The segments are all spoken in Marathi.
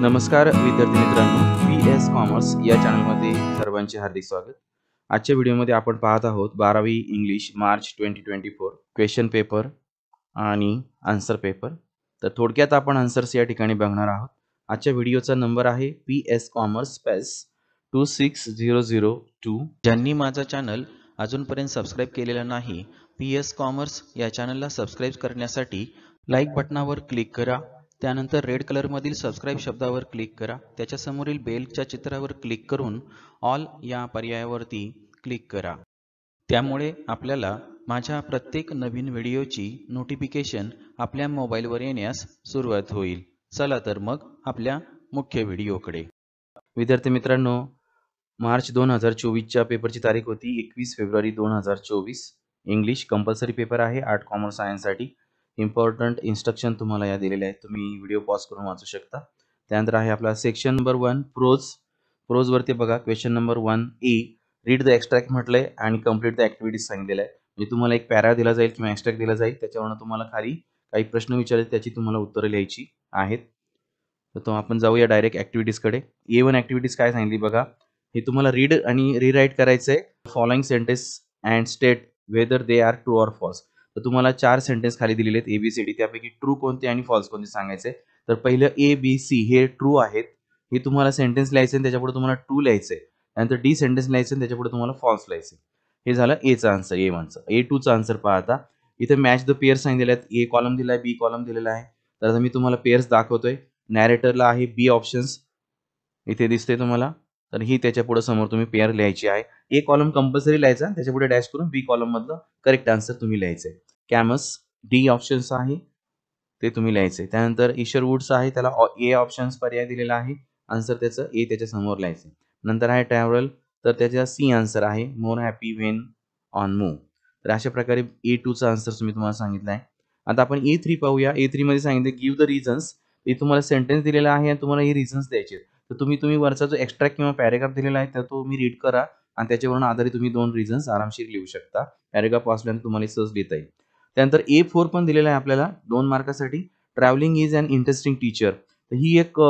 नमस्कार विद्यार्थी मित्रांनो, PS कॉमर्स या चॅनलमध्ये सर्वांचे हार्दिक स्वागत. आजच्या व्हिडिओमध्ये आपण पाहत आहोत 12वी इंग्लिश मार्च 2024 क्वेश्चन पेपर आणि आन्सर पेपर. तर थोडक्यात आपण आन्सर्स या ठिकाणी बघणार आहोत. आजच्या व्हिडिओचा नंबर आहे PS कॉमर्स स्पेस 26002. ज्यांनी माझा चॅनल अजूनपर्यंत सबस्क्राईब केलेला नाही, PS कॉमर्स या चॅनलला सबस्क्राईब करण्यासाठी लाईक बटनावर क्लिक करा. त्यानंतर रेड कलरमधील सबस्क्राईब शब्दावर क्लिक करा. त्याच्यासमोरील बेलच्या चित्रावर क्लिक करून ऑल या पर्यायावरती क्लिक करा. त्यामुळे आपल्याला माझ्या प्रत्येक नवीन व्हिडिओची नोटिफिकेशन आपल्या मोबाईलवर येण्यास सुरुवात होईल. चला तर मग आपल्या मुख्य व्हिडिओकडे. विद्यार्थी मित्रांनो, मार्च 2024च्या पेपरची तारीख होती 21 फेब्रुवारी 2024. इंग्लिश कंपल्सरी पेपर आहे आर्ट कॉमर्स सायन्ससाठी. इम्पॉर्टंट इन्स्ट्रक्शन तुम्हाला या दिलेले आहेत, तुम्ही व्हिडिओ पॉज करून वाचू शकता. त्यानंतर आहे आपला सेक्शन नंबर 1 प्रोजवरती बघा. Question number 1A read the extract म्हटलंय आणि कंप्लीट द ॲक्टिव्हिटीज सांगितलेलं आहे. म्हणजे तुम्हाला एक पॅरा दिला जाईल किंवा एक्स्ट्रॅक्ट दिला जाईल, त्याच्यावरून तुम्हाला खाली काही प्रश्न विचारले, त्याची तुम्हाला उत्तरं लिहायची आहेत. तर आपण जाऊया डायरेक्ट ॲक्टिव्हिटीजकडे. A1 ॲक्टिव्हिटीज काय सांगितली बघा. हे तुम्हाला रीड आणि रिराईट करायचं आहे. Following sentence and state whether they are true or false. तर तुम्हाला 4 सेंटेन्स खाली दिलेले आहेत ABCD, त्यापैकी ट्रू कोणते आणि फॉल्स कोणते सांगायचे. तर पहिलं ABC हे ट्रू आहेत, हे तुम्हाला सेंटेन्स लिहायचं आणि त्याच्यापुढे तुम्हाला ट्रू लिहायचं आहे. त्यानंतर D सेंटेन्स लिहायचं आणि त्याच्यापुढे तुम्हाला फॉल्स लिहायचं. हे झालं Aचा आन्सर. A1चा. A2चा आन्सर पहा आता. इथे मॅच द पेअर्स सांगितलेले आहेत. A कॉलम दिला आहे, B कॉलम दिलेला आहे. तर आता मी तुम्हाला पेअर्स दाखवतोय. नॅरेटरला आहे B ऑप्शन्स, इथे दिसते तुम्हाला. तर ही त्याच्या पुढे समोर तुम्ही पेअर लिहायची आहे. A कॉलम कंपल्सरी लिहायचा, त्याच्या पुढे डॅश करून B कॉलम मधलं करेक्ट आन्सर तुम्ही लिहायचं आहे. कॅमस D ऑप्शन्स आहे, ते तुम्ही लिहायचे. त्यानंतर ईशरवूड्स आहे, त्याला A ऑप्शन्स पर्याय दिलेला आहे. आन्सर त्याचं A त्याच्या समोर लिहायचं. नंतर आहे ट्रॅव्हल, तर त्याचा C आन्सर आहे. मोर हॅपी व्हेन ऑन मूव्ह. तर अशा प्रकारे A2चा आन्सर तुम्ही तुम्हाला सांगितलं आहे. आता आपण A3 पाहूया. A3 मध्ये सांगितलं गिव्ह द रिझन्स. हे तुम्हाला सेंटेन्स दिलेला आहे आणि तुम्हाला हे रिझन्स द्यायचे. तर तुम्ही वरचा जो एक्स्ट्रॅक्ट किंवा पॅरेग्राफ दिलेला आहे तर तो तुम्ही रीड करा आणि त्याच्यावरून आधारित तुम्ही 2 रिझन्स आरामशीर लिहू शकता. पॅरेग्राफ वाचल्यानंतर तुम्हाला सहज लिहिता येईल. त्यानंतर A4 पण दिलेला आहे आपल्याला 2 मार्कासाठी. Travelling is an interesting teacher. तर ही एक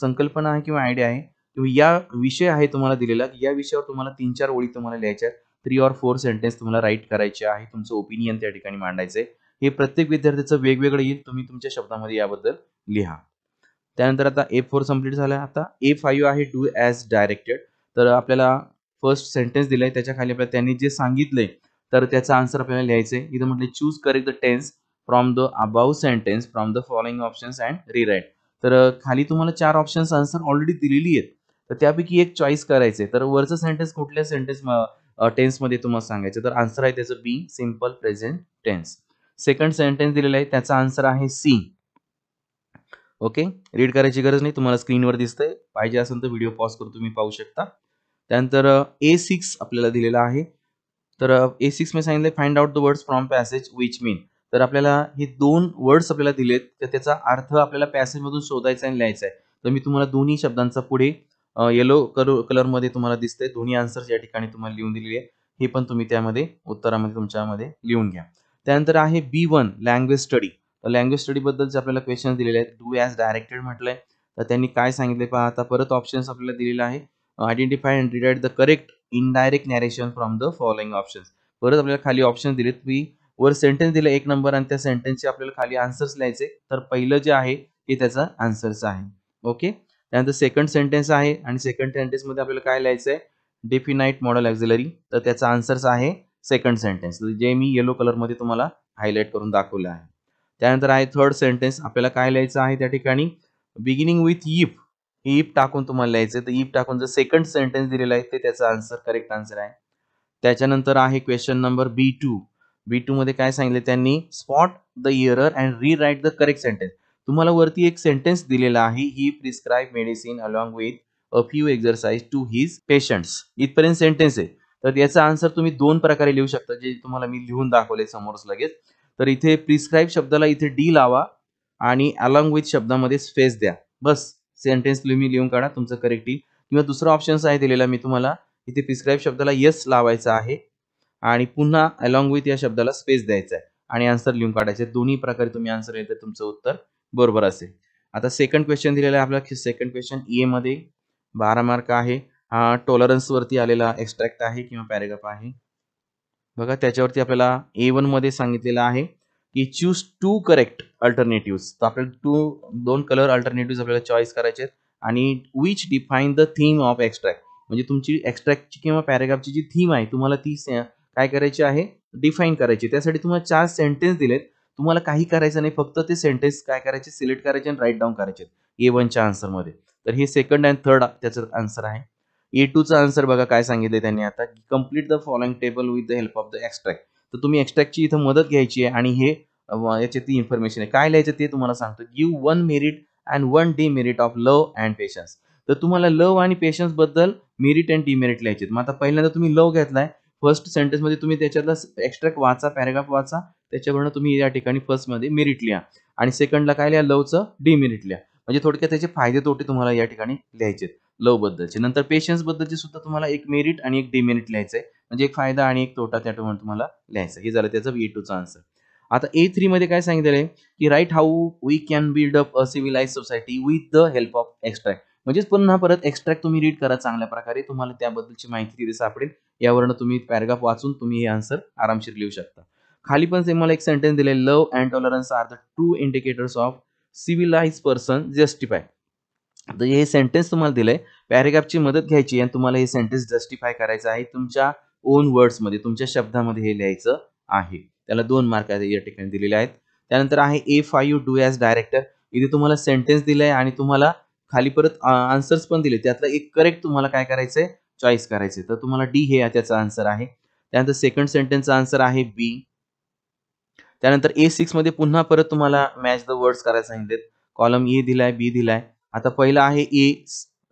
संकल्पना आहे किंवा आयडिया आहे किंवा या विषय आहे तुम्हाला दिलेला. या विषयावर तुम्हाला 3-4 ओळी तुम्हाला लिहायच्या आहेत. 3 or 4 सेंटेन्स तुम्हाला राईट करायचे आहे. तुमचं ओपिनियन त्या ठिकाणी मांडायचंय. हे प्रत्येक विद्यार्थ्याचं वेगवेगळं येईल, तुम्ही तुमच्या शब्दामध्ये याबद्दल लिहा. त्यानंतर आता A4 कंप्लीट झाला. आता A5 आहे डू ॲज डायरेक्टेड. तर आपल्याला फर्स्ट सेंटेन्स दिलाय, त्याच्या खाली आपल्याला त्यांनी जे सांगितलंय तर त्याचा आन्सर आपल्याला लिहायचं आहे. इथं म्हटलं choose correct the tense from the above sentence from the following options and rewrite. तर खाली तुम्हाला 4 ऑप्शन्स आन्सर ऑलरेडी दिलेली आहेत, तर त्यापैकी एक चॉईस करायचे. तर वरचं सेंटेन्स कुठल्या सेंटेन्स टेन्समध्ये तुम्हाला सांगायचं. तर आन्सर आहे त्याचं B simple present tense. Second sentence दिलेला आहे, त्याचा आन्सर आहे C. ओके, रीड करायची गरज नाही, तुम्हाला स्क्रीनवर दिसतंय. पाहिजे असेल तर व्हिडिओ पॉज करून तुम्ही पाहू शकता. त्यानंतर A6 आपल्याला दिलेला आहे. तर A6 मध्ये सांगितलं find out the words from passage which mean. तर आपल्याला हे 2 वर्ड्स आपल्याला दिलेत, तर त्याचा अर्थ आपल्याला पॅसेजमधून शोधायचा आणि लिहायचा आहे. तर मी तुम्हाला दोन्ही शब्दांचा पुढे येलो कलरमध्ये तुम्हाला दिसतंय. दोन्ही आन्सर्स या ठिकाणी तुम्हाला लिहून दिलेली आहे. हे पण तुम्ही त्यामध्ये उत्तरामध्ये तुमच्यामध्ये लिहून घ्या. त्यानंतर आहे B1 लँग्वेज स्टडी. तर लँग्वेज स्टडी बद्दलचे आपल्याला क्वेश्चन दिलेले आहेत. डू ॲज डायरेक्टेड म्हटलंय, तर त्यांनी काय सांगितले पहा. आता परत ऑप्शन्स आपल्याला दिलेला आहे. Identify and rewrite the correct indirect narration from the following options. परत आपल्याला खाली ऑप्शन दिलेत. वर सेंटेन्स दिलं 1 नंबर आणि त्या सेंटेन्सचे आपल्याला खाली आन्सर्स लिहायचे. तर पहिलं जे आहे ते त्याचा आन्सर्स आहे. ओके, त्यानंतर सेकंड सेंटेन्स आहे आणि सेकंड सेंटेन्समध्ये आपल्याला काय लिहायचं आहे. Definite model auxiliary. तर त्याचा आन्सर्स आहे सेकंड सेंटेन्स, जे मी येलो कलरमध्ये तुम्हाला हायलाइट करून दाखवलं आहे. त्यानंतर आहे थर्ड सेंटेन्स. आपल्याला काय लिहायचं आहे त्या ठिकाणी बिगिनिंग विथ इफ. इफ टाकून तुम्हाला लिहायचं. तर इफ टाकून जर सेकंड सेंटेन्स दिलेला आहे ते त्याचा आन्सर करेक्ट आन्सर आहे. त्याच्यानंतर आहे क्वेश्चन नंबर B2. B2 मध्ये काय सांगितले त्यांनी spot the error and rewrite the correct sentence. तुम्हाला वरती एक सेंटेन्स दिलेला आहे. He prescribe medicine along with a few exercise to his patients. इथपर्यंत सेंटेन्स आहे. तर याचा आन्सर तुम्ही 2 प्रकारे लिहू शकता, जे तुम्हाला मी लिहून दाखवले समोरच लगेच. तर इथे प्रिस्क्राईब शब्दाला इथे D लावा आणि अलॉंग विथ शब्दामध्ये स्पेस द्या. बस सेंटेन्स तुम्ही लिहून काढा, तुमचं करेक्ट येईल. किंवा दुसरा ऑप्शन्स आहे दिलेला मी तुम्हाला. इथे प्रिस्क्राईब शब्दाला येस लावायचा आहे आणि पुन्हा अलॉंग विथ या शब्दाला स्पेस द्यायचा आहे आणि आन्सर लिहून काढायचे. दोन्ही प्रकारे तुम्ही आन्सर लिहिलं तर तुमचं उत्तर बरोबर असेल. आता सेकंड क्वेश्चन दिलेला आहे आपल्याला. सेकंड क्वेश्चन ए मध्ये 12 मार्क आहे. हा टॉलरन्स वरती आलेला एक्स्ट्रॅक्ट आहे किंवा पॅराग्राफ आहे. बघा त्याच्यावरती आपल्याला A1 मध्ये सांगितलेलं आहे की चूज 2 करेक्ट अल्टरनेटिव्हज. तर आपल्याला दोन कलर अल्टरनेटिव्हज आपल्याला चॉईस करायचे आहेत आणि which define the theme of extract. म्हणजे तुमची एक्स्ट्रॅक्टची किंवा पॅराग्राफची जी थीम आहे तुम्हाला ती काय करायची आहे, डिफाईन करायची. त्यासाठी तुम्हाला 4 सेंटेन्स दिलेत. तुम्हाला काही करायचं नाही, फक्त ते सेंटेन्स काय करायचे, सिलेक्ट करायचे आणि राईट डाऊन करायचे A1 च्या आन्सर मध्ये. तर हे सेकंड अँड थर्ड त्याचं आन्सर आहे. A2 चा आन्सर बघा काय सांगितले त्यांनी आता, complete the following table with the help of the extract. तर तुम्ही एक्स्ट्रॅक्टची इथं मदत घ्यायची आहे आणि हे याच्यात ती इन्फॉर्मेशन आहे. काय लिहायचं ते तुम्हाला सांगतो. Give 1 merit and 1 demerit of love and patience. तर तुम्हाला लव्ह आणि पेशन्स बद्दल मेरिट अँड डिमेरिट लिहायचे. मग आता पहिल्यांदा तुम्ही लव्ह घेतलाय. फर्स्ट सेंटेन्स मध्ये तुम्ही त्याच्यातला एक्स्ट्रॅक्ट वाचा, पॅराग्राफ वाचा, त्याच्यावरून तुम्ही या ठिकाणी फर्स्ट मध्ये मेरिट लिहा आणि सेकंडला काय लिहा, लव्हचं डिमेरिट लिहा. म्हणजे थोडक्यात त्याचे फायदे तोटे तुम्हाला या ठिकाणी लिहायचे लव्ह बद्दलचे. नंतर पेशन्स बद्दलचे सुद्धा तुम्हाला एक मेरिट आणि एक डिमेरिट लिहायचंय. म्हणजे एक फायदा आणि एक तोटा त्या तुम्हाला लिहायचा. हे झालं त्याचं A2 चा आन्सर. आता A3 मध्ये काय सांगितलेलं आहे की write how we can build up a civilise society with the help of extract. म्हणजेच पुन्हा परत एक्स्ट्रॅक्ट तुम्ही रीड करा चांगल्या प्रकारे, तुम्हाला त्याबद्दलची माहिती तिथे सापडेल. यावरून तुम्ही पॅराग्राफ वाचून तुम्ही हे आन्सर आरामशीर लिहू शकता. खाली पण मला एक सेंटेन्स दिले, love and tolerance are the true indicators of civilise person justify. तर हे सेंटेन्स तुम्हाला दिलंय, पॅराग्राफची मदत घ्यायची आणि तुम्हाला हे सेंटेन्स जस्टिफाय करायचं आहे. तुमच्या ओन वर्ड्समध्ये, तुमच्या शब्दामध्ये हे लिहायचं आहे. त्याला 2 मार्क या ठिकाणी दिलेले आहेत. त्यानंतर आहे A5 डू ॲज डायरेक्टर. इथे तुम्हाला सेंटेन्स दिलंय आणि तुम्हाला खाली परत आन्सर्स पण दिले. त्यातलं एक करेक्ट तुम्हाला काय करायचंय, चॉईस करायचंय. तर तुम्हाला D हे त्याचा आन्सर आहे. त्यानंतर सेकंड सेंटेन्सचा आन्सर आहे B. त्यानंतर A6 मध्ये पुन्हा परत तुम्हाला मॅच द वर्ड्स करायला सांगितलेत. कॉलम ए दिलाय, बी दिलाय. आता पहिला आहे ए,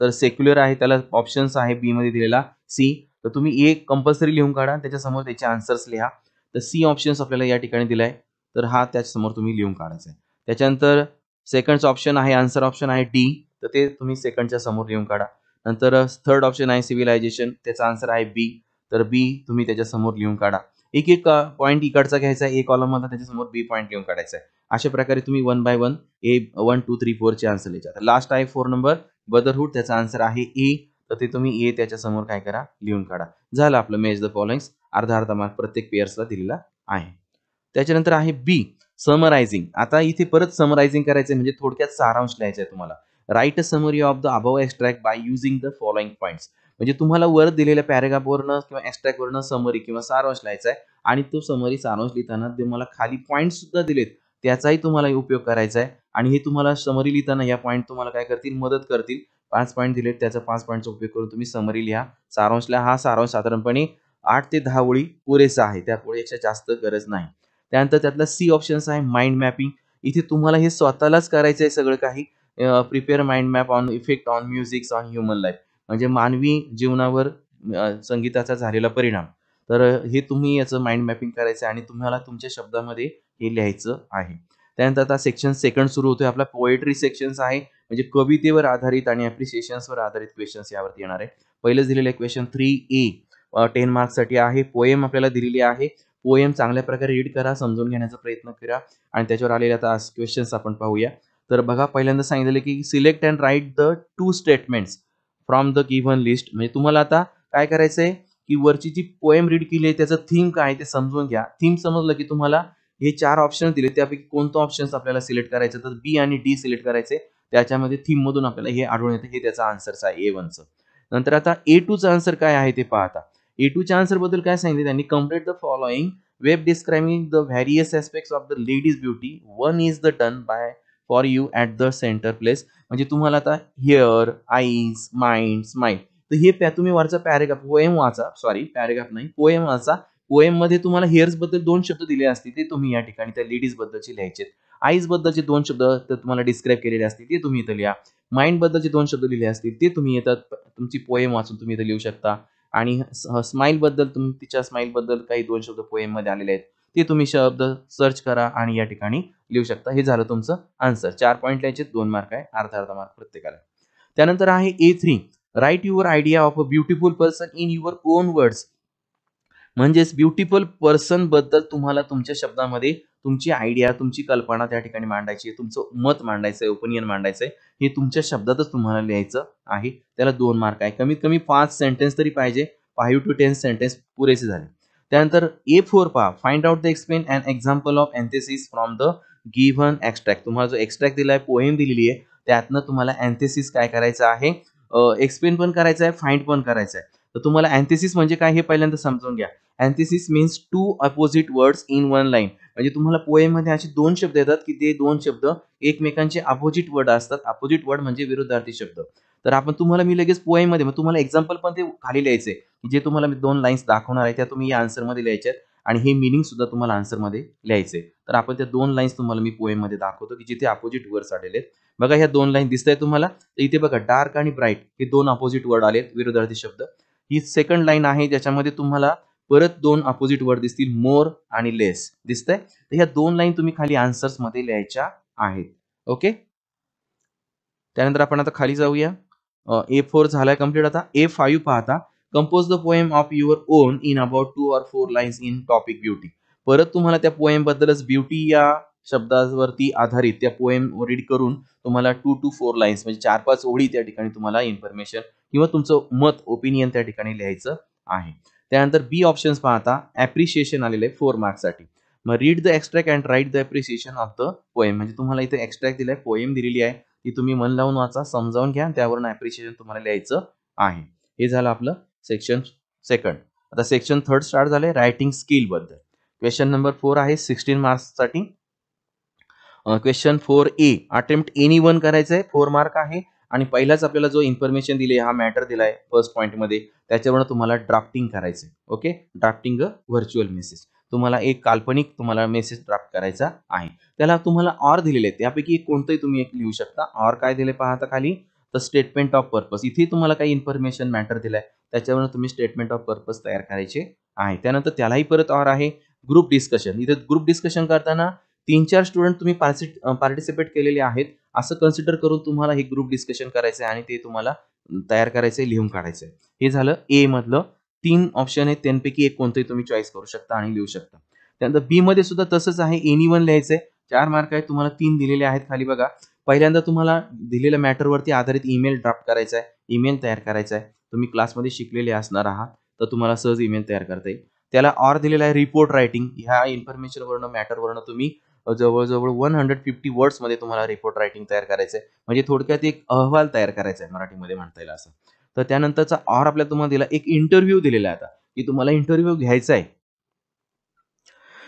तर सेक्युलर आहे, त्याला ऑप्शन्स आहे बी मध्ये दिलेला सी. तर तुम्ही ए कंपल्सरी लिहून काढा, त्याच्यासमोर त्याचे आन्सर्स लिहा. तर सी ऑप्शन्स आपल्याला या ठिकाणी दिलाय, तर हा त्याच्यासमोर तुम्ही लिहून काढायचा आहे. त्याच्यानंतर सेकंड ऑप्शन आहे, आन्सर ऑप्शन आहे डी, तर ते तुम्ही सेकंडच्या समोर लिहून काढा. नंतर थर्ड ऑप्शन आहे सिव्हिलायझेशन, त्याचा आन्सर आहे बी, तर बी तुम्ही त्याच्यासमोर लिहून काढा. एक एक पॉईंट इकडचा घ्यायचा आहे, ए कॉलम मध्ये त्याच्यासमोर बी पॉईंट लिहून काढायचा आहे. अशा प्रकारे तुम्ही 1 बाय 1 1 2 3 4 चे आन्सर लिहायचे. लास्ट आहे 4 नंबर ब्रदरहूड, त्याचा आन्सर आहे ए, तर ते तुम्ही ए त्याच्या समोर काय करा, लिहून काढा. झालं आपलं मॅच द फॉलोइंग्स. अर्धा मार्क प्रत्येक पेअर्सला दिलेला आहे. त्याच्यानंतर आहे बी, समरायझिंग. आता इथे परत समरायझिंग करायचं म्हणजे थोडक्यात सारांश लिहायचा आहे तुम्हाला. Right a summary of the above extract by using the following points. म्हणजे तुम्हाला वर दिलेल्या पॅराग्राफवरनं किंवा एक्स्ट्रॅक्टवरनं समरी किंवा सारांश लिहायचा आहे आणि तो समरी सारांश लिहिताना तुम्हाला खाली पॉईंट सुद्धा दिलेत, त्याचाही तुम्हाला उपयोग करायचा आहे. आणि हे तुम्हाला समरी लिहिताना या पॉईंट तुम्हाला काय करतील, मदत करतील. 5 पॉईंट दिलेत, त्याचा 5 पॉईंटचा उपयोग करून तुम्ही समरी लिहा, सारांश लिहा. हा सारांश साधारणपणे 8 ते 10 ओळी पुरेसा आहे, त्यापेक्षा जास्त गरज नाही. त्यानंतर त्यातला सी ऑप्शन्स आहे माइंड मॅपिंग. इथे तुम्हाला हे स्वतःलाच करायचं आहे सगळं काही. Prepare mind map on effect on music on human life, म्हणजे मानवी जीवनावर संगीताचा झालेला परिणाम. तर हे तुम्ही याचं माइंड मॅपिंग करायचं आहे आणि तुम्हाला तुमच्या शब्दामध्ये हे लिहायचं आहे. त्यानंतर आता सेक्शन सेकंड सुरू होतोय आपला. पोएट्री सेक्शन्स आहे, म्हणजे कवितेवर आधारित आणि अप्रिसिएशन्सवर आधारित क्वेश्चन्स यावरती येणार आहे. पहिलेच दिलेलं आहे क्वेश्चन 3A 10 मार्क्ससाठी आहे. पोएम आपल्याला दिलेली आहे. पोएम चांगल्या प्रकारे रीड करा, समजून घेण्याचा प्रयत्न करा आणि त्याच्यावर आलेले आता क्वेश्चन्स आपण पाहूया. तर बघा पहिल्यांदा सांगितलेलं की select and write the 2 statements from the given list. म्हणजे तुम्हाला आता काय करायचंय की वरची जी पोएम रीड केली आहे त्याचं थीम काय ते समजून घ्या. थीम समजलं की तुम्हाला हे 4 ऑप्शन दिले, त्यापैकी कोणतं ऑप्शन्स आपल्याला सिलेक्ट करायचं, तर बी आणि डी सिलेक्ट करायचे. त्याच्यामध्ये थीम मधून आपल्याला हे आढळून येतं, हे त्याचा आन्सर आहे A1 चं. नंतर आता A2 चा आन्सर काय आहे ते पाहता. A2 च्या आन्सर बद्दल काय सांगितले त्यांनी, complete the following web describing the various aspects of the ladies beauty. One is the done by for you at the centre place. म्हणजे तुम्हाला आता हिअर, आईज, माइंड, स्माइल, तर हे तुम्ही वरचा पॅराग्राफ पोएम वाचा, सॉरी पॅराग्राफ नाही पोएम वाचा. पोएम मध्ये तुम्हाला हेअर्स बद्दल 2 शब्द दिले असतील, ते तुम्ही या ठिकाणी त्या लेडीज बद्दलचे लिहायचे. आईज बद्दलचे 2 शब्द तर तुम्हाला डिस्क्राईब केलेले असतील, ते तुम्ही इथं लिहा. माइंड बद्दलचे 2 शब्द लिहिले असतील, ते तुम्ही येतात तुमची पोएम वाचून तुम्ही इथं लिहू शकता. आणि स्माइल बद्दल तुम्ही तिच्या स्माइल बद्दल काही 2 शब्द पोएम मध्ये आलेले आहेत, ते तुम्ही शब्द सर्च करा आणि या ठिकाणी लिहू शकता. हे झालं तुमचं आन्सर. 4 पॉईंट लिहायचे, 2 मार्क आहे, अर्धा मार्क प्रत्येकाला. त्यानंतर आहे A3, write your idea of a beautiful person in your own words. म्हणजेच ब्युटिफुल पर्सन बद्दल तुम्हाला तुमच्या शब्दामध्ये तुमची आयडिया, तुमची कल्पना त्या ठिकाणी मांडायची आहे, तुमचं मत मांडायचं आहे, ओपिनियन मांडायचं आहे. हे तुमच्या शब्दातच तुम्हाला लिहायचं आहे. त्याला 2 मार्क आहे. कमीत कमी 5 सेंटेन्स तरी पाहिजे. 5 to 10 सेंटेन्स पुरेसे झाले. त्यानंतर A4 पहा. Find out the explain and example of antithesis from the given extract. तुम्हाला जो एक्स्ट्रॅक्ट दिलाय, पोएम दिलेली आहे, त्यातनं तुम्हाला एंथेसिस काय करायचं आहे, एक्सप्लेन पण करायचं आहे, फाइंड पण करायचं आहे. तर तुम्हाला एंथेसिस म्हणजे काय हे पहिल्यांदा समजून घ्या. Antithesis means two opposite words in one line. म्हणजे तुम्हाला पोएम मध्ये असे 2 शब्द येतात की ते 2 शब्द एकमेकांचे अपोजिट वर्ड असतात. अपोजिट वर्ड म्हणजे विरुद्धार्थी शब्द. तर तुम्हाला मी लगेच पोएम मध्ये, मग तुम्हाला एक्झाम्पल पण ते खाली लिहायचे, जे तुम्हाला मी 2 लाईन्स दाखवणार आहे त्या तुम्ही या आन्सर मध्ये लिहायच्या आणि हे मीनिंग सुद्धा तुम्हाला आन्सर मध्ये लिहायचे. तर आपण त्या 2 लाईन्स तुम्हाला मी पोएम मध्ये दाखवतो की जिथे अपोजिट वर्ड्स आलेले आहेत. बघा ह्या 2 लाईन दिसत आहे तुम्हाला. तर इथे बघा डार्क आणि ब्राईट हे 2 अपोजिट वर्ड आलेत, विरुद्धार्थी शब्द. ही सेकंड लाईन आहे ज्याच्यामध्ये तुम्हाला परत 2 अपोजिट वर्ड दिसतील, मोर आणि लेस दिसतंय. तर ह्या 2 लाईन तुम्ही खाली आन्सर्स मध्ये लिहायच्या आहेत. ओके. त्यानंतर आपण आता खाली जाऊया. A4 झालाय कंप्लीट. आता A5 पाहता. Compose the poem of your own in about 2 or 4 lines in topic beauty. परत तुम्हाला त्या पोएम बद्दलच ब्युटी या शब्दावरती आधारित त्या पोएम रीड करून तुम्हाला 2 to 4 लाईन्स म्हणजे 4-5 ओळी त्या ठिकाणी तुम्हाला इन्फॉर्मेशन किंवा तुमचं मत, ओपिनियन त्या ठिकाणी लिहायचं आहे. त्यानंतर बी ऑप्शन्स पाहता. ॲप्रिशिएशन आलेलं आहे 4 मार्क्ससाठी. मग read the extract and write the appreciation of the poem. म्हणजे तुम्हाला इथे एक्स्ट्रॅक्ट दिलाय, पोएम दिलेली आहे, ती तुम्ही मन लावून वाचा, समजावून घ्या, त्यावरून ॲप्रिशिएशन तुम्हाला लिहायचं आहे. हे झालं आपलं सेक्शन सेकंड. आता सेक्शन थर्ड स्टार्ट झालंय रायटिंग स्किल बद्दल. क्वेश्चन नंबर 4 आहे 16 मार्क्ससाठी. क्वेश्चन 4A अटेम्प्ट एनीवन करायचं आहे, 4 मार्क आहे. आणि पहिलाच आपल्याला जो इन्फॉर्मेशन दिली, हा मॅटर दिलाय फर्स्ट पॉइंट मध्ये, त्याच्यावर तुम्हाला ड्राफ्टिंग करायचं आहे. Okay. Drafting a virtual message. तुम्हाला एक काल्पनिक तुम्हाला मेसेज ड्राफ्ट करायचा आहे. त्याला तुम्हाला ऑर दिलेले आहेत, त्यापैकी एक कोणतंही तुम्ही एक लिहू शकता. ऑर काय दिले पाहता खाली, तर स्टेटमेंट ऑफ पर्पज. इथे तुम्हाला काही इन्फॉर्मेशन मॅटर दिलाय, त्याच्यावर तुम्ही स्टेटमेंट ऑफ पर्पज तयार करायचे आहे. त्यानंतर त्यालाही परत ऑर आहे. Group discussion. इथे ग्रुप डिस्कशन करताना 3-4 स्टुडंट तुम्ही पार्टिसिपेट केलेले आहेत असं कन्सिडर करून तुम्हाला हे ग्रुप डिस्कशन करायचं आहे आणि ते तुम्हाला तयार करायचंय, लिहून काढायचंय. हे झालं ए मधलं. 3 ऑप्शन आहेत, त्यांपैकी एक कोणतंही तुम्ही चॉईस करू शकता आणि लिहू शकता. त्यानंतर बी मध्ये सुद्धा तसंच आहे, एनीवन लिहायचंय. 4 मार्क आहेत, तुम्हाला 3 दिलेले आहेत खाली बघा. पहिल्यांदा तुम्हाला दिलेल्या मॅटरवरती आधारित ईमेल ड्राफ्ट करायचा आहे, ईमेल तयार करायचा आहे. तुम्ही क्लासमध्ये शिकलेले असणार आहात, तर तुम्हाला सहज ईमेल तयार करता येईल. त्याला ऑर दिलेला आहे रिपोर्ट रायटिंग. ह्या इन्फॉर्मेशनवरनं, मॅटरवरनं तुम्ही जवळ-जवळ 150 वर्ड्स मध्ये तुम्हाला रिपोर्ट रायटिंग तयार करायचं आहे. म्हणजे थोडक्यात एक अहवाल तयार करायचा आहे, मराठीमध्ये म्हणता येईल असं. तर त्यानंतरचा ऑर आपल्याला तुम्हाला दिला, एक इंटरव्ह्यू दिलेला आहे आता, की तुम्हाला इंटरव्ह्यू घ्यायचा आहे.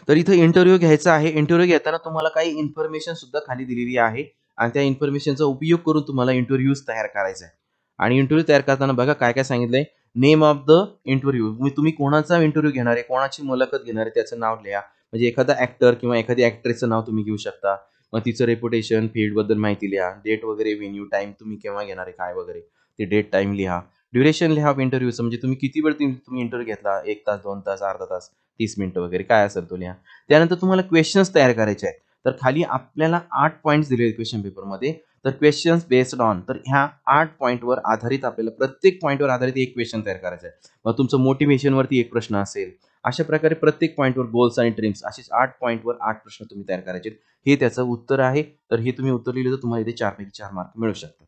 तर इथं इंटरव्ह्यू घ्यायचा आहे. इंटरव्ह्यू घेताना तुम्हाला काही इन्फॉर्मेशन सुद्धा खाली दिलेली आहे आणि त्या इन्फॉर्मेशनचा उपयोग करून तुम्हाला इंटरव्ह्यूज तयार करायचा आहे. आणि इंटरव्ह्यू तयार करताना बघा काय काय सांगितलंय. Name of the interview. तुम्ही कोणाचा इंटरव्ह्यू घेणार आहे, कोणाची मुलाखत घेणार आहे, त्याचं नाव लिहा. म्हणजे एखादा ऍक्टर किंवा एखादी ऍक्ट्रेसचं नाव तुम्ही घेऊ शकता. मग तिचं रेप्युटेशन, फील्ड बद्दल माहिती लिहा. डेट वगैरे, व्हेन्यू, टाइम, तुम्ही केव्हा घेणार आहे काय वगैरे, ते डेट टाइम लिहा. ड्युरेशन लिहा इंटरव्ह्यूचं, म्हणजे तुम्ही किती वेळ तुम्ही इंटरव्ह्यू घेतला, 1 तास, 2 तास, अर्धा तास, 30 मिनिटं वगैरे काय असेल तो लिहा. त्यानंतर तुम्हाला क्वेश्चन्स तयार करायचे आहेत. तर खाली आपल्याला 8 पॉईंट्स दिलेले आहेत क्वेश्चन पेपरमध्ये. तर क्वेश्चन्स बेस्ड ऑन, तर ह्या 8 पॉईंटवर आधारित आपल्याला प्रत्येक पॉईंटवर आधारित एक क्वेश्चन तयार करायचा आहे. मग तुमचं मोटिवेशनवरती एक प्रश्न असेल. अशा प्रकारे प्रत्येक पॉईंटवर गोल्स आणि ड्रीम्स, असेच 8 पॉईंटवर 8 प्रश्न तुम्ही तयार करायचे. हे त्याचं उत्तर आहे. तर हे तुम्ही उत्तर लिहिलं तर तुम्हाला इथे 4 पैकी 4 मार्क मिळू शकतात.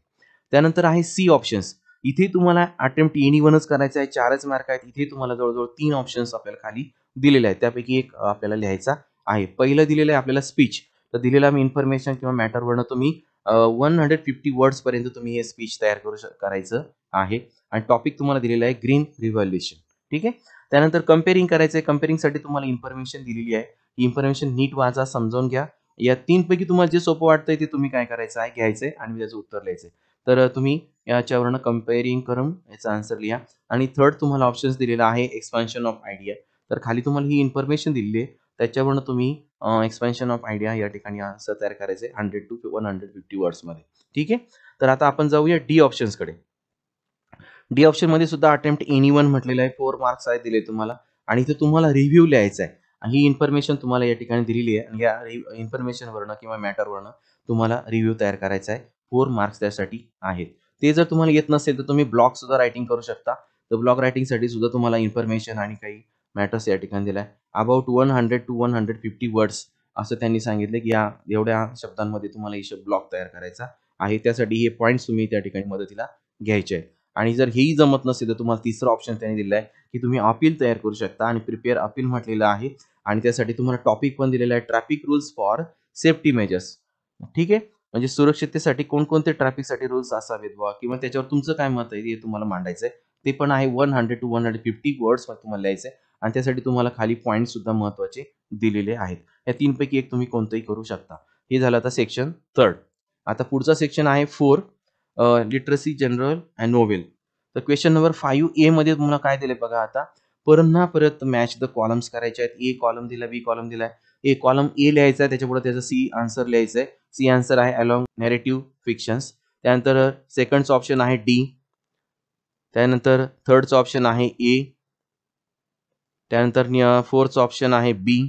त्यानंतर आहे सी ऑप्शन्स. इथे तुम्हाला अटेम्प्ट एनीवनच करायचं आहे, 4च मार्क आहेत. इथे तुम्हाला जवळजवळ 3 ऑप्शन्स आपल्याला खाली दिलेले आहेत, त्यापैकी एक आपल्याला लिहायचा आहे. पहिलं दिलेलं आहे आपल्याला स्पीच. तर दिलेला मी इन्फॉर्मेशन किंवा मॅटरवरनं तुम्ही 150 वर्ड्स पर्यंत तुम्ही हे स्पीच तयार करायचं आहे. आणि टॉपिक तुम्हाला दिलेला आहे ग्रीन रिव्हॉल्युशन. ठीक आहे. त्यानंतर कंपेअरिंग करायचं आहे. कंपेअरिंगसाठी तुम्हाला इन्फॉर्मेशन दिलेली आहे. ही इन्फॉर्मेशन नीट वाचा, समजावून घ्या. या 3 पैकी तुम्हाला जे सोपं वाटतंय ते तुम्ही काय करायचं आहे, घ्यायचंय आणि त्याचं उत्तर लिहायचंय. तर तुम्ही याच्यावरनं कंपेअरिंग करून याचा आन्सर लिहा. आणि थर्ड तुम्हाला ऑप्शन्स दिलेला आहे एक्सपान्शन ऑफ आयडिया. तर खाली तुम्हाला ही इन्फॉर्मेशन दिलेली आहे, त्याच्यावरनं तुम्ही एक्सपान्शन ऑफ आयडिया या ठिकाणी आन्सर तयार करायचे 100 to 150 वर्ड्समध्ये. ठीक आहे. तर आता आपण जाऊया डी ऑप्शन्सकडे. डी ऑप्शन मध्ये सुद्धा अटेम्प्ट एनीवन म्हटलेलं आहे, 4 मार्क्स आहे दिले तुम्हाला. आणि इथे तुम्हाला रिव्ह्यू लिहायचा आहे. ही इन्फॉर्मेशन तुम्हाला या ठिकाणी दिलेली आहे आणि या इन्फॉर्मेशनवरनं किंवा मॅटरवरनं तुम्हाला रिव्ह्यू तयार करायचा आहे. 4 मार्क्स त्यासाठी आहेत. ते जर तुम्हाला येत नसेल तर तुम्ही ब्लॉग सुद्धा रायटिंग करू शकता. तर ब्लॉग रायटिंगसाठी सुद्धा तुम्हाला इन्फॉर्मेशन आणि काही मॅटर्स या ठिकाणी दिलाय. अबाउट 100 to 150 वर्ड्स असं त्यांनी सांगितलं की या एवढ्या शब्दांमध्ये तुम्हाला ही ब्लॉक तयार करायचा आहे. त्यासाठी हे पॉईंट्स तुम्ही त्या ठिकाणी मदतीला घ्यायचे आहेत. आणि जर हेही जमत नसेल तर तुम्हाला तिसरा ऑप्शन त्यांनी दिलेला आहे की तुम्ही अपील तयार करू शकता आणि प्रिपेअर अपील म्हटलेलं आहे आणि त्यासाठी तुम्हाला टॉपिक पण दिलेला आहे traffic rules for safety measures. ठीक आहे, म्हणजे सुरक्षिततेसाठी कोणकोणते ट्रॅफिकसाठी रूल्स असावेत बा किंवा त्याच्यावर तुमचं काय मत आहे हे तुम्हाला मांडायचं आहे. ते पण आहे 100 to 150 वर्ड्स तुम्हाला लिहायचं आहे आणि त्यासाठी तुम्हाला खाली पॉईंट सुद्धा महत्त्वाचे दिलेले आहेत. या तीनपैकी एक तुम्ही कोणतंही करू शकता. हे झालं आता सेक्शन 3. आता पुढचा सेक्शन आहे 4 लिटरसी जनरल अँड नोवेल. तर क्वेश्चन नंबर 5A मध्ये तुम्हाला काय दिले बघा आता. परत मॅच द कॉलम्स करायचे आहेत. ए कॉलम दिला, बी कॉलम दिलाय. ए कॉलम ए लिहायचा आहे, त्याच्यापुढे त्याचं सी आन्सर लिहायचं आहे. सी आन्सर आहे अलॉंग नॅरेटिव्ह फिक्शन्स. त्यानंतर सेकंडचं ऑप्शन आहे डी. त्यानंतर थर्डचं ऑप्शन आहे ए. त्यानंतर फोर्थचं ऑप्शन आहे बी,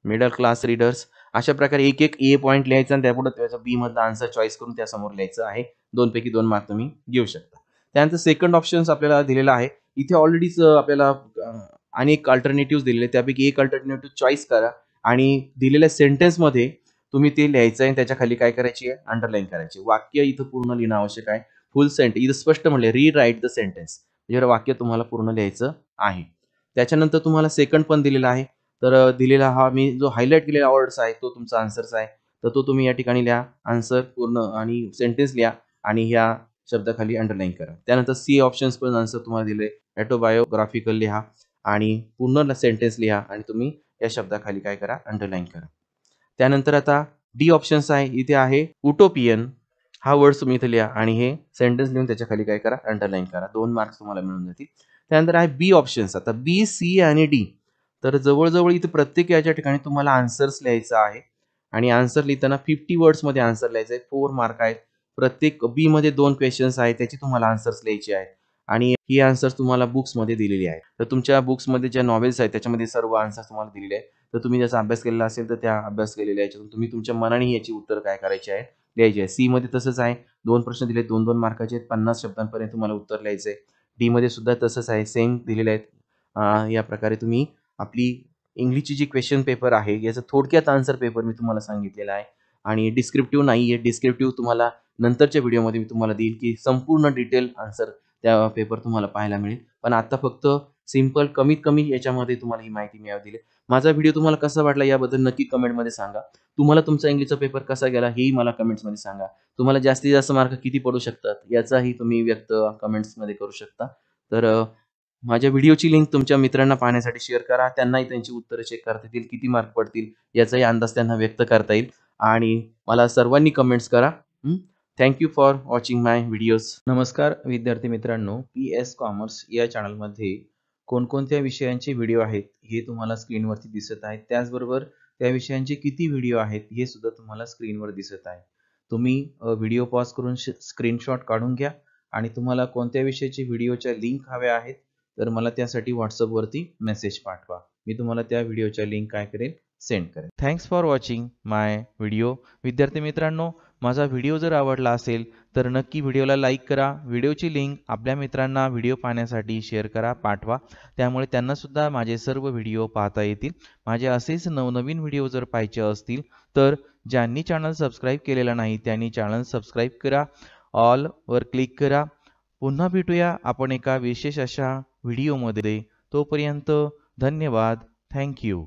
मिडल क्लास रीडर्स. अशा प्रकारे एक एक ए पॉईंट लिहायचा आणि त्यापुढे त्याचा बी मधला आन्सर चॉईस करून त्यासमोर लिहायचं आहे. 2 पैकी 2 मार्क तुम्ही घेऊ शकता. त्यानंतर सेकंड ऑप्शन्स आपल्याला दिलेला आहे. इथे ऑलरेडीच आपल्याला अनेक अल्टरनेटिव्ह दिलेले, त्यापैकी एक अल्टरनेटिव्ह चॉईस करा आणि दिलेल्या सेंटेन्समध्ये तुम्ही ते लिहायचं आहे. त्याच्या खाली काय करायची आहे, अंडरलाईन करायची. वाक्य इथं पूर्ण लिहिणं आवश्यक आहे. फुल सेंटेन्स इथं स्पष्ट म्हणले रीराईट द सेंटेन्स, म्हणजे वाक्य तुम्हाला पूर्ण लिहायचं आहे. त्याच्यानंतर तुम्हाला सेकंड पण दिलेला आहे. तर दिलेला हा मी जो हायलाइट केलेला वर्ड्स आहे तो तुमचा आन्सर्स आहे. तर तो तुम्ही या ठिकाणी लिहा. आन्सर पूर्ण आणि सेंटेन्स लिहा आणि ह्या शब्दाखाली अंडरलाईन करा. त्यानंतर सी ऑप्शन्स पण आन्सर तुम्हाला दिले. ऑटोबायोग्राफिकल लिहा आणि पूर्ण सेंटेन्स लिहा आणि तुम्ही या शब्दाखाली काय करा, अंडरलाईन करा. त्यानंतर आता डी ऑप्शन्स आहे. इथे आहे उटोपियन. हा वर्ड्स तुम्ही इथे लिहा आणि हे सेंटेन्स लिहून त्याच्या खाली काय करा, अंडरलाईन करा. 2 मार्क्स तुम्हाला मिळून जातील. त्यानंतर आहे बी ऑप्शन्स. आता बी, सी आणि डी. तर जवळ इथे प्रत्येक याच्या ठिकाणी तुम्हाला आन्सर्स लिहायचं आहे आणि आन्सर लिहिताना 50 वर्ड्समध्ये आन्सर लिहायचं आहे. 4 मार्क आहेत. प्रत्येक बी मध्ये 2 क्वेश्चन्स आहेत, त्याची तुम्हाला आन्सर्स लिहायचे आहेत आणि ही आन्सर्स तुम्हाला बुक्समध्ये दिलेली आहेत. तर तुमच्या बुक्समध्ये ज्या नॉवेल्स आहेत त्याच्यामध्ये सर्व आन्सर्स तुम्हाला दिलेले आहेत. तर तुम्ही ज्याचा अभ्यास केलेला असेल तर त्या अभ्यास केलेल्या याच्यातून तुम्ही तुमच्या मनाने याची उत्तर काय करायची आहे, लिहायची आहे. सी मध्ये तसंच आहे. 2 प्रश्न दिले, 2-2 मार्काचे आहेत. 50 शब्दांपर्यंत तुम्हाला उत्तर लिहायचं आहे. डी मध्ये सुद्धा तसंच आहे, सेम दिलेले आहेत. या प्रकारे तुम्ही आपली इंग्लिशची जी क्वेश्चन पेपर आहे याचं थोडक्यात आन्सर पेपर मी तुम्हाला सांगितलेला आहे आणि डिस्क्रिप्टिव्ह नाही आहे. डिस्क्रिप्टिव्ह तुम्हाला नंतरच्या व्हिडिओमध्ये मी तुम्हाला देईल की संपूर्ण डिटेल आन्सर त्या पेपर तुम्हाला पाहायला मिळेल. पण आता फक्त सिंपल कमीत कमी याच्यामध्ये तुम्हाला ही माहिती मी दिली. माझा व्हिडिओ तुम्हाला कसा वाटला याबद्दल नक्की कमेंटमध्ये सांगा. तुम्हाला तुमचा इंग्लिशचा पेपर कसा गेला हेही मला कमेंट्समध्ये सांगा. तुम्हाला जास्तीत जास्त मार्क किती पडू शकतात याचाही तुम्ही व्यक्त कमेंट्समध्ये करू शकता. तर माझ्या व्हिडिओची लिंक तुमच्या मित्रांना पाहण्यासाठी शेअर करा. त्यांनाही त्यांची उत्तरं चेक करता येतील, किती मार्क पडतील याचाही अंदाज त्यांना व्यक्त करता येईल आणि मला सर्वांनी कमेंट्स करा. Thank you for watching my videos. नमस्कार विद्यार्थी मित्रांनो, PS कॉमर्स या चॅनलमध्ये कोणकोणत्या विषयांचे व्हिडिओ आहेत हे तुम्हाला स्क्रीनवरती दिसत आहेत. त्याचबरोबर त्या विषयांचे किती व्हिडिओ आहेत हे सुद्धा तुम्हाला स्क्रीनवर दिसत आहे. तुम्ही व्हिडिओ पॉज करून स्क्रीनशॉट काढून घ्या आणि तुम्हाला कोणत्या विषयाचे व्हिडिओच्या लिंक हव्या आहेत तर मला त्यासाठी व्हॉट्सअपवरती मेसेज पाठवा. मी तुम्हाला त्या व्हिडिओच्या लिंक काय करेल, सेंड करेल. Thanks for watching my video. विद्यार्थी मित्रांनो, माझा व्हिडिओ जर आवडला असेल तर नक्की व्हिडिओला लाईक करा. व्हिडिओची लिंक आपल्या मित्रांना व्हिडिओ पाहण्यासाठी शेअर करा, पाठवा. त्यामुळे त्यांना सुद्धा माझे सर्व व्हिडिओ पाहता येतील. माझे असेच नवनवीन व्हिडिओ जर पाहायचे असतील तर ज्यांनी चॅनल सबस्क्राईब केलेला नाही त्यांनी चॅनल सबस्क्राईब करा. ऑल वर क्लिक करा. पुन्हा भेटूया आपण एका विशेष अशा व्हिडिओमध्ये. तोपर्यंत धन्यवाद. Thank you.